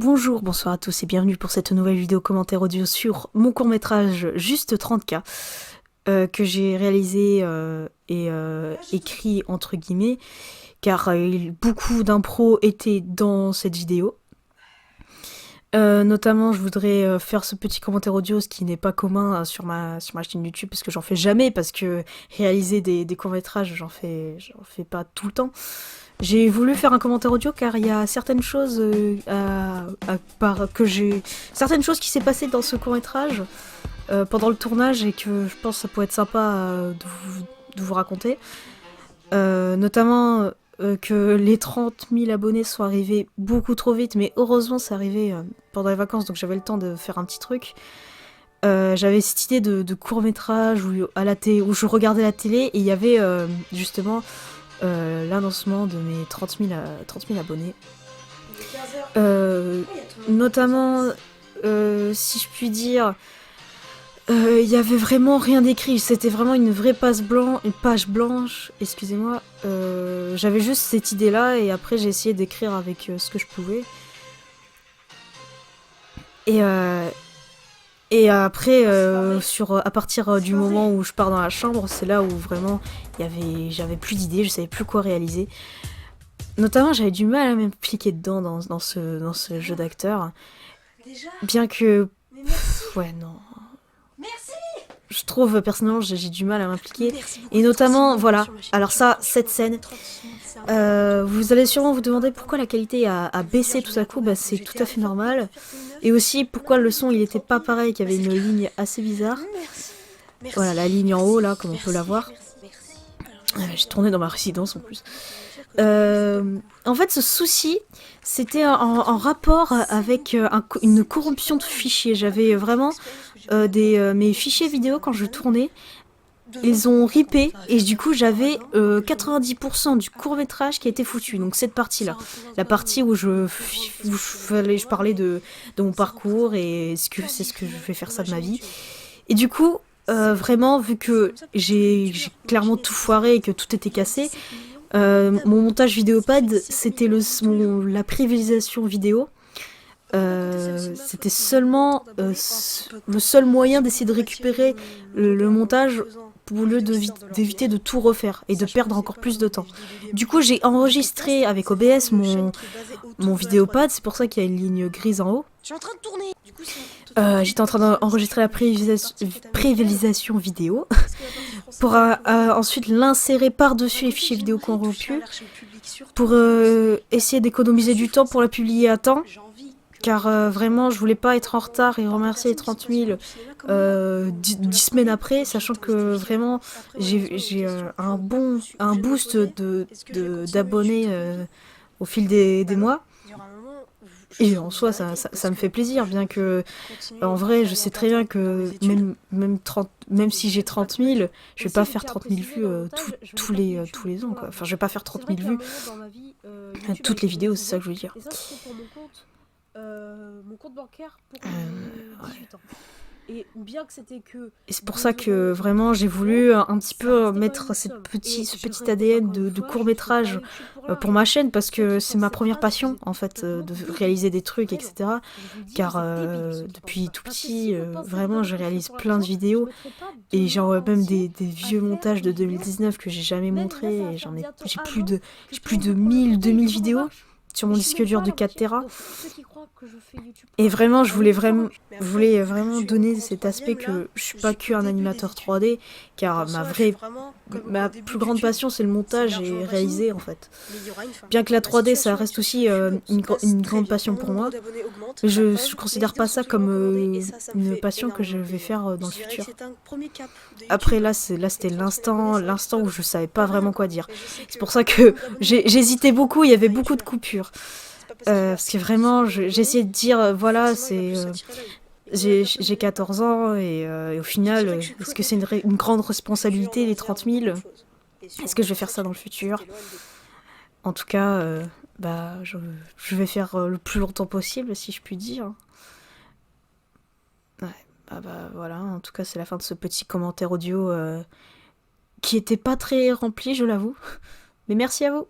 Bonjour, bonsoir à tous et bienvenue pour cette nouvelle vidéo commentaire audio sur mon court-métrage Juste 30K que j'ai réalisé et écrit entre guillemets car beaucoup d'impro étaient dans cette vidéo. Notamment, je voudrais faire ce petit commentaire audio, ce qui n'est pas commun sur ma chaîne YouTube, parce que j'en fais jamais, parce que réaliser des courts-métrages, j'en fais pas tout le temps. J'ai voulu faire un commentaire audio car il y a certaines choses certaines choses qui s'est passées dans ce court-métrage pendant le tournage et que je pense que ça pourrait être sympa de vous raconter. Notamment que les 30 000 abonnés sont arrivés beaucoup trop vite, mais heureusement c'est arrivé pendant les vacances, donc j'avais le temps de faire un petit truc. J'avais cette idée de court-métrage où je regardais la télé et il y avait justement l'annoncement de mes 30 000 abonnés. Notamment, si je puis dire, il y avait vraiment rien d'écrit, c'était vraiment une vraie page blanche, excusez-moi. J'avais juste cette idée-là et après j'ai essayé d'écrire avec ce que je pouvais. Et après, à partir du moment où je pars dans la chambre, c'est là où vraiment j'avais plus d'idées, je savais plus quoi réaliser. Notamment, j'avais du mal à m'impliquer dedans dans ce jeu d'acteur. Bien que... ouais, non. Je trouve, personnellement, j'ai du mal à m'impliquer. Et notamment, voilà, alors ça, cette scène... vous allez sûrement vous demander pourquoi la qualité a baissé tout à coup, bah c'est tout à fait normal. Et aussi pourquoi le son il était pas pareil, qu'il y avait une ligne assez bizarre. Voilà, la ligne en haut là, comme on peut la voir. J'ai tourné dans ma résidence en plus. En fait, ce souci, c'était en rapport avec une corruption de fichiers. J'avais vraiment mes fichiers vidéo quand je tournais. Ils ont ripé et du coup j'avais 90% du court-métrage qui a été foutu. Donc cette partie-là, la partie où je parlais de mon parcours et c'est ce que je vais faire ça de ma vie. Et du coup, vraiment, vu que j'ai clairement tout foiré et que tout était cassé, mon montage vidéopad, c'était la privilégiation vidéo. C'était seulement le seul moyen d'essayer de récupérer le montage au lieu d'éviter de tout refaire et de perdre encore plus de temps. Du coup, j'ai enregistré avec OBS mon vidéopad, c'est pour ça qu'il y a une ligne grise en haut. J'étais en train d'enregistrer la privilégiation vidéo pour ensuite l'insérer par-dessus les fichiers vidéo corrompus pour essayer d'économiser du temps pour la publier à temps. Car vraiment, je voulais pas être en retard et remercier les 30 000 10 semaines après, sachant que vraiment, j'ai un boost d'abonnés au fil des mois. Et en soi, ça me fait plaisir, bien que, en vrai, je sais très bien que même si j'ai 30 000, je vais pas faire 30 000 vues tous les ans, quoi. Enfin, je vais pas faire 30 000 vues toutes les vidéos, c'est ça que je veux dire. Mon compte bancaire pour 18 ans. Et bien que c'était que... Et c'est pour ça que vraiment j'ai voulu un petit peu mettre ce petit ADN de court-métrage pour ma chaîne, parce que c'est ma première passion en fait, de réaliser des trucs, etc. Car depuis tout petit, vraiment je réalise plein de vidéos et j'ai même des vieux montages de 2019 que j'ai jamais montrés et j'ai plus de 2000 vidéos sur mon disque dur de 4 Tera. Et vraiment, je voulais vraiment donner cet aspect que je suis pas qu'un animateur 3D, car ma plus grande passion c'est le montage et réaliser en fait. Bien que la 3D ça reste aussi une grande passion pour moi, mais je considère pas ça comme une passion que je vais faire dans le futur. Après là c'était l'instant où je savais pas vraiment quoi dire. C'est pour ça que j'hésitais beaucoup, il y avait beaucoup de coupures. Parce que vraiment, j'ai essayé de dire, voilà, j'ai 14 ans et au final, est-ce que c'est une grande responsabilité, les 30 000 ? Est-ce que je vais faire ça dans le futur ? En tout cas, je vais faire le plus longtemps possible, si je puis dire. Ouais, voilà, en tout cas, c'est la fin de ce petit commentaire audio qui était pas très rempli, je l'avoue. Mais merci à vous.